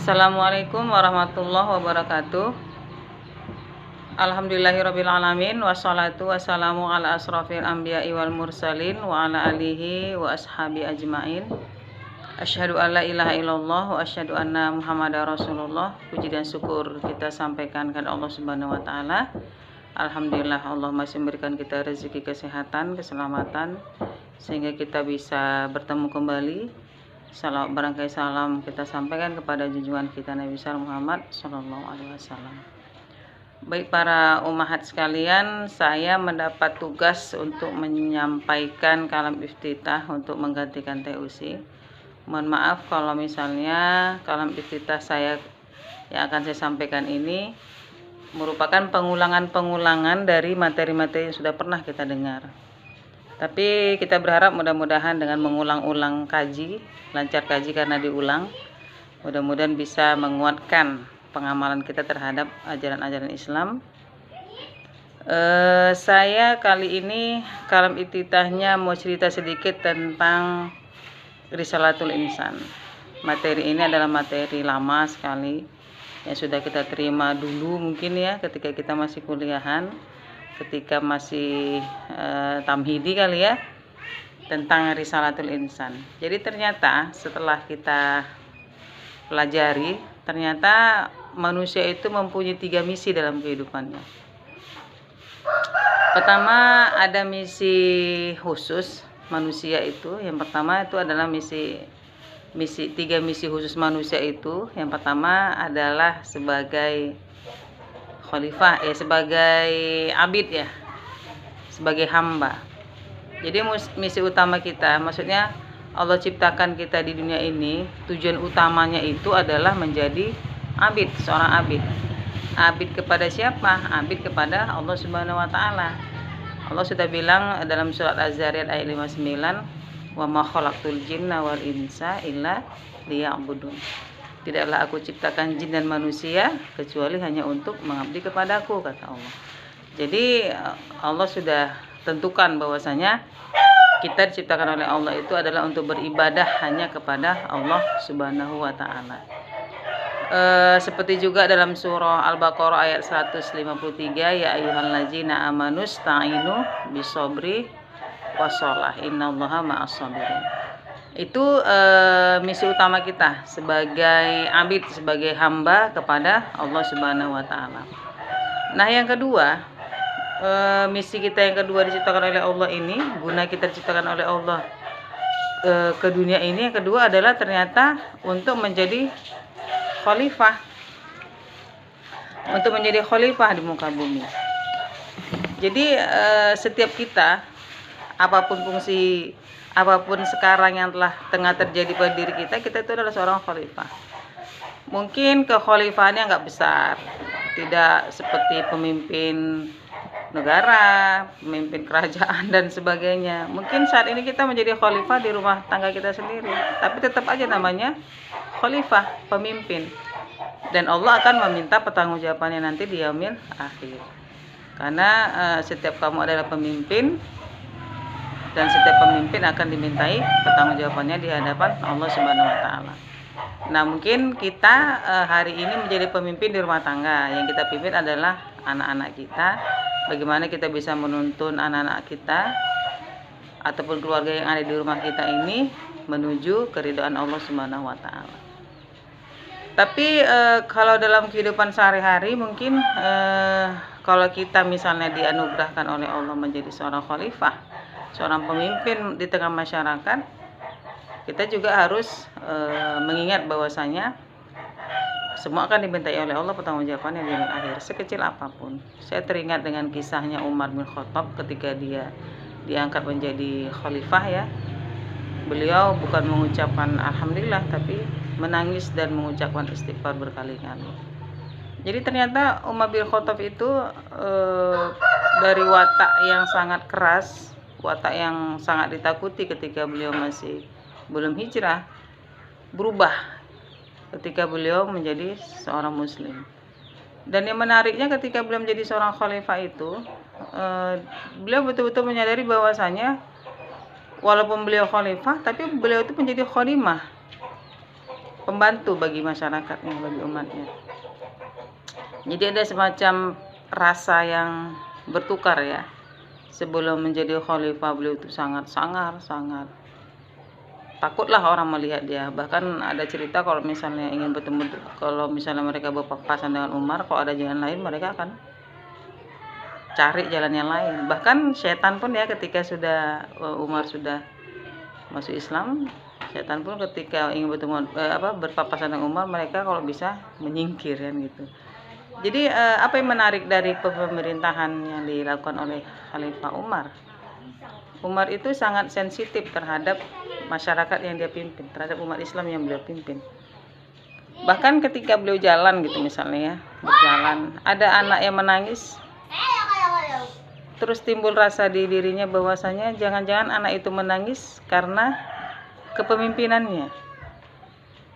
Assalamualaikum warahmatullahi wabarakatuh. Alhamdulillahirrabbilalamin. Wassalatu wassalamu ala asrafil anbiya'i wal mursalin wa ala alihi wa ashabi ajmain. Asyhadu an la ilaha illallah wa asyhadu anna muhammadar rasulullah. Puji dan syukur kita sampaikan kepada Allah Subhanahu wa taala. Alhamdulillah, Allah masih memberikan kita rezeki, kesehatan, keselamatan sehingga kita bisa bertemu kembali. Salam barangkali salam kita sampaikan kepada junjungan kita Nabi besar Muhammad Sallallahu Alaihi Wasallam. Baik para ummahat sekalian, saya mendapat tugas untuk menyampaikan kalam iftitah untuk menggantikan TUC. Mohon maaf kalau misalnya kalam iftitah saya yang akan saya sampaikan ini merupakan pengulangan dari materi-materi yang sudah pernah kita dengar. Tapi kita berharap mudah-mudahan dengan mengulang-ulang kaji, lancar kaji karena diulang, mudah-mudahan bisa menguatkan pengamalan kita terhadap ajaran-ajaran Islam. Saya kali ini kalam iftitahnya mau cerita sedikit tentang Risalatul Insan. Materi ini adalah materi lama sekali yang sudah kita terima dulu mungkin ya ketika kita masih kuliahan, ketika masih tamhidi kali ya, tentang Risalatul Insan. Jadi ternyata setelah kita pelajari, ternyata manusia itu mempunyai 3 misi dalam kehidupannya. Pertama, ada misi khusus manusia itu. Yang pertama itu adalah 3 misi khusus manusia itu. Yang pertama adalah sebagai khalifah, sebagai abid ya, sebagai hamba. Jadi misi utama kita, maksudnya Allah ciptakan kita di dunia ini, tujuan utamanya itu adalah menjadi abid, seorang abid. Abid kepada siapa? Abid kepada Allah Subhanahu wa taala. Allah sudah bilang dalam surat Az-Zariyat ayat 59, "Wa ma khalaqtul jinna wal insa illa liya'budun." Tidaklah aku ciptakan jin dan manusia kecuali hanya untuk mengabdi kepadaku, kata Allah. Jadi Allah sudah tentukan bahwasanya kita diciptakan oleh Allah itu adalah untuk beribadah hanya kepada Allah Subhanahu wa taala. Seperti juga dalam surah Al-Baqarah ayat 153, ya ayyuhallazina amanus ta'inu bisobri wassalah innallaha ma'as-sabirin. Itu misi utama kita sebagai abid, sebagai hamba kepada Allah Subhanahu wa taala. Nah, yang kedua, misi kita yang kedua diciptakan oleh Allah ini, guna kita diciptakan oleh Allah ke dunia ini, yang kedua adalah ternyata untuk menjadi khalifah. Untuk menjadi khalifah di muka bumi. Jadi setiap kita, apapun fungsi, apapun sekarang yang tengah terjadi pada diri kita itu adalah seorang khalifah. Mungkin kekhalifahannya nggak besar, tidak seperti pemimpin negara, pemimpin kerajaan dan sebagainya. Mungkin saat ini kita menjadi khalifah di rumah tangga kita sendiri, tapi tetap aja namanya khalifah, pemimpin. Dan Allah akan meminta pertanggungjawabannya nanti di yaumil akhir. Karena setiap kamu adalah pemimpin, dan setiap pemimpin akan dimintai pertanggungjawabannya di hadapan Allah Subhanahu wa taala. Nah, mungkin kita hari ini menjadi pemimpin di rumah tangga. Yang kita pimpin adalah anak-anak kita. Bagaimana kita bisa menuntun anak-anak kita ataupun keluarga yang ada di rumah kita ini menuju keridhaan Allah Subhanahu wa taala. Tapi kalau dalam kehidupan sehari-hari mungkin kalau kita misalnya dianugerahkan oleh Allah menjadi seorang khalifah, seorang pemimpin di tengah masyarakat, kita juga harus mengingat bahwasanya semua akan dimintai oleh Allah pertanggungjawabannya di akhir, sekecil apapun. Saya teringat dengan kisahnya Umar bin Khattab ketika dia diangkat menjadi khalifah ya. Beliau bukan mengucapkan alhamdulillah, tapi menangis dan mengucapkan istighfar berkali-kali. Jadi ternyata Umar bin Khattab itu dari watak yang sangat keras, watak yang sangat ditakuti ketika beliau masih belum hijrah, berubah ketika beliau menjadi seorang muslim. Dan yang menariknya ketika beliau menjadi seorang khalifah itu, beliau betul-betul menyadari bahwasanya walaupun beliau khalifah, tapi beliau itu menjadi khodimah. pembantu bagi masyarakatnya, bagi umatnya. Jadi ada semacam rasa yang bertukar ya. Sebelum menjadi khalifah beliau itu sangat takutlah orang melihat dia. Bahkan ada cerita kalau misalnya ingin bertemu, kalau misalnya mereka berpapasan dengan Umar, kalau ada jalan lain mereka akan cari jalan yang lain. Bahkan setan pun ya, ketika sudah Umar sudah masuk Islam, setan pun ketika ingin bertemu berpapasan dengan Umar, mereka kalau bisa menyingkir kan gitu. Jadi apa yang menarik dari pemerintahan yang dilakukan oleh Khalifah Umar? Umar itu sangat sensitif terhadap masyarakat yang dia pimpin, terhadap umat Islam yang beliau pimpin. Bahkan ketika beliau jalan gitu misalnya ya, berjalan, ada anak yang menangis, terus timbul rasa di dirinya bahwasanya jangan-jangan anak itu menangis karena kepemimpinannya.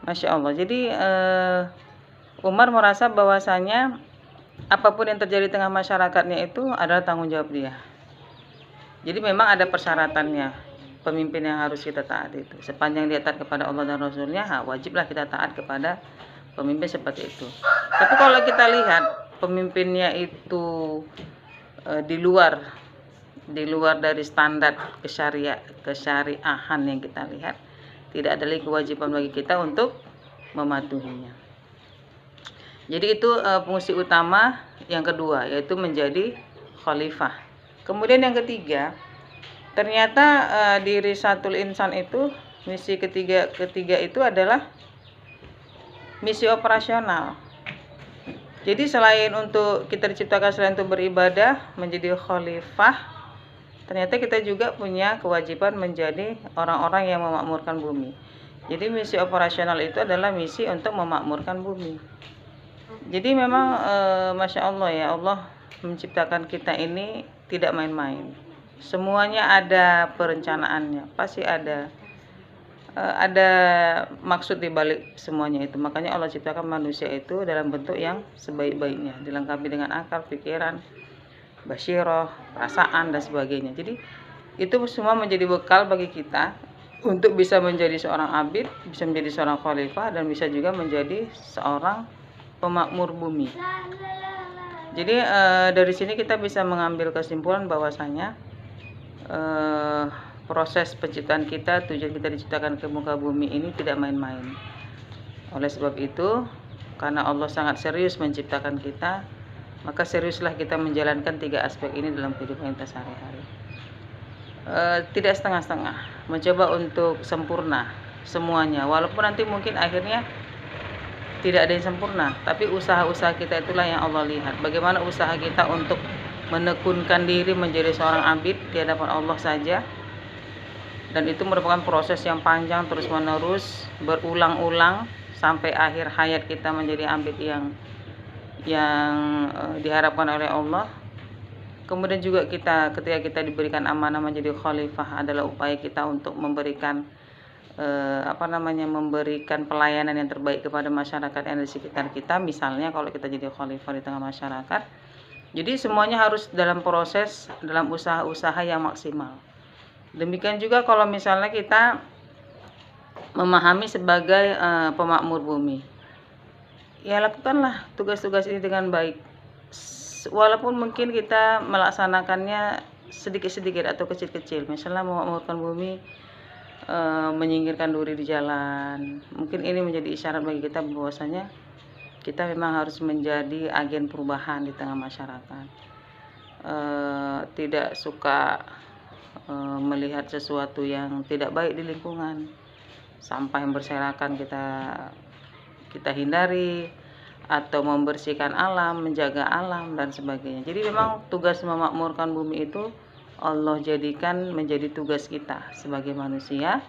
Masya Allah. Jadi Umar merasa bahwasanya apapun yang terjadi di tengah masyarakatnya itu adalah tanggung jawab dia. Jadi memang ada persyaratannya, pemimpin yang harus kita taati itu. Sepanjang dia taat kepada Allah dan Rasulnya, wajiblah kita taat kepada pemimpin seperti itu. Tapi kalau kita lihat pemimpinnya itu di luar dari standar kesyariahan yang kita lihat, tidak ada lagi kewajiban bagi kita untuk mematuhinya. Jadi itu fungsi utama yang kedua, yaitu menjadi khalifah. Kemudian yang ketiga, ternyata di Risatul Insan itu, misi ketiga itu adalah misi operasional. Jadi selain untuk kita diciptakan selain untuk beribadah, menjadi khalifah, ternyata kita juga punya kewajiban menjadi orang-orang yang memakmurkan bumi. Jadi misi operasional itu adalah misi untuk memakmurkan bumi. Jadi memang Masya Allah ya, Allah menciptakan kita ini tidak main-main. Semuanya ada perencanaannya, pasti ada maksud di balik semuanya itu. Makanya Allah ciptakan manusia itu dalam bentuk yang sebaik-baiknya, dilengkapi dengan akal, pikiran, basyirah, perasaan dan sebagainya. Jadi itu semua menjadi bekal bagi kita untuk bisa menjadi seorang abid, bisa menjadi seorang khalifah, dan bisa juga menjadi seorang pemakmur bumi. Jadi dari sini kita bisa mengambil kesimpulan bahwasanya proses penciptaan kita, tujuan kita diciptakan ke muka bumi ini tidak main-main. Oleh sebab itu, karena Allah sangat serius menciptakan kita, maka seriuslah kita menjalankan 3 aspek ini dalam kehidupan kita sehari-hari. Tidak setengah-setengah, mencoba untuk sempurna semuanya, walaupun nanti mungkin akhirnya tidak ada yang sempurna, tapi usaha-usaha kita itulah yang Allah lihat. Bagaimana usaha kita untuk menekunkan diri menjadi seorang abid di hadapan Allah saja. Dan itu merupakan proses yang panjang, terus-menerus, berulang-ulang sampai akhir hayat kita menjadi abid yang diharapkan oleh Allah. Kemudian juga ketika kita diberikan amanah menjadi khalifah, adalah upaya kita untuk memberikan memberikan pelayanan yang terbaik kepada masyarakat yang ada di sekitar kita. Misalnya kalau kita jadi khalifah di tengah masyarakat, jadi semuanya harus dalam proses, dalam usaha-usaha yang maksimal. Demikian juga kalau misalnya kita memahami sebagai pemakmur bumi, ya lakukanlah tugas-tugas ini dengan baik, walaupun mungkin kita melaksanakannya sedikit-sedikit atau kecil-kecil. Misalnya memakmurkan bumi, menyingkirkan duri di jalan, mungkin ini menjadi isyarat bagi kita bahwasanya kita memang harus menjadi agen perubahan di tengah masyarakat. Tidak suka melihat sesuatu yang tidak baik di lingkungan, sampah yang berserakan kita hindari, atau membersihkan alam, menjaga alam dan sebagainya. Jadi memang tugas memakmurkan bumi itu Allah jadikan menjadi tugas kita sebagai manusia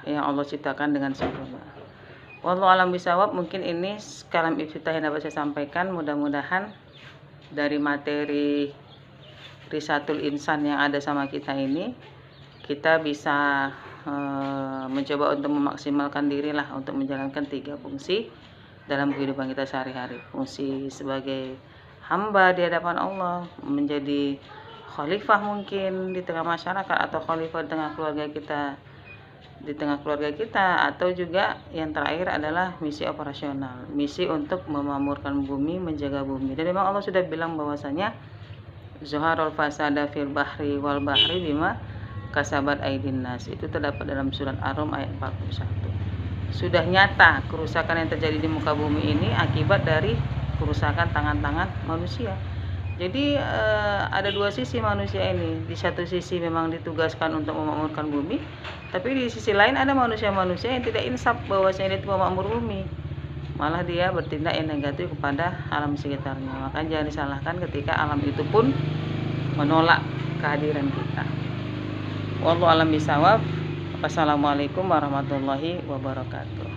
yang Allah ciptakan dengan sempurna. Wallahu alam bisawab. Mungkin ini kalam iftitah yang dapat saya sampaikan. Mudah-mudahan dari materi Risatul Insan yang ada sama kita ini, kita bisa mencoba untuk memaksimalkan dirilah untuk menjalankan 3 fungsi dalam kehidupan kita sehari-hari. Fungsi sebagai hamba di hadapan Allah, menjadi khalifah mungkin di tengah masyarakat, atau khalifah di tengah keluarga kita, di tengah keluarga kita, atau juga yang terakhir adalah misi operasional, misi untuk memakmurkan bumi, menjaga bumi. Dan memang Allah sudah bilang bahwasanya zuharul fasada fil bahri wal bahri bima kasabat aidin nas. Itu terdapat dalam surat Ar-Rum ayat 41. Sudah nyata kerusakan yang terjadi di muka bumi ini akibat dari kerusakan tangan-tangan manusia. Jadi ada dua sisi manusia ini. Di satu sisi memang ditugaskan untuk memakmurkan bumi, tapi di sisi lain ada manusia-manusia yang tidak insaf bahwasanya dia itu memakmur bumi. Malah dia bertindak yang negatif kepada alam sekitarnya. Maka jangan disalahkan ketika alam itu pun menolak kehadiran kita. Wallahu a'lam bishawab. Wassalamualaikum warahmatullahi wabarakatuh.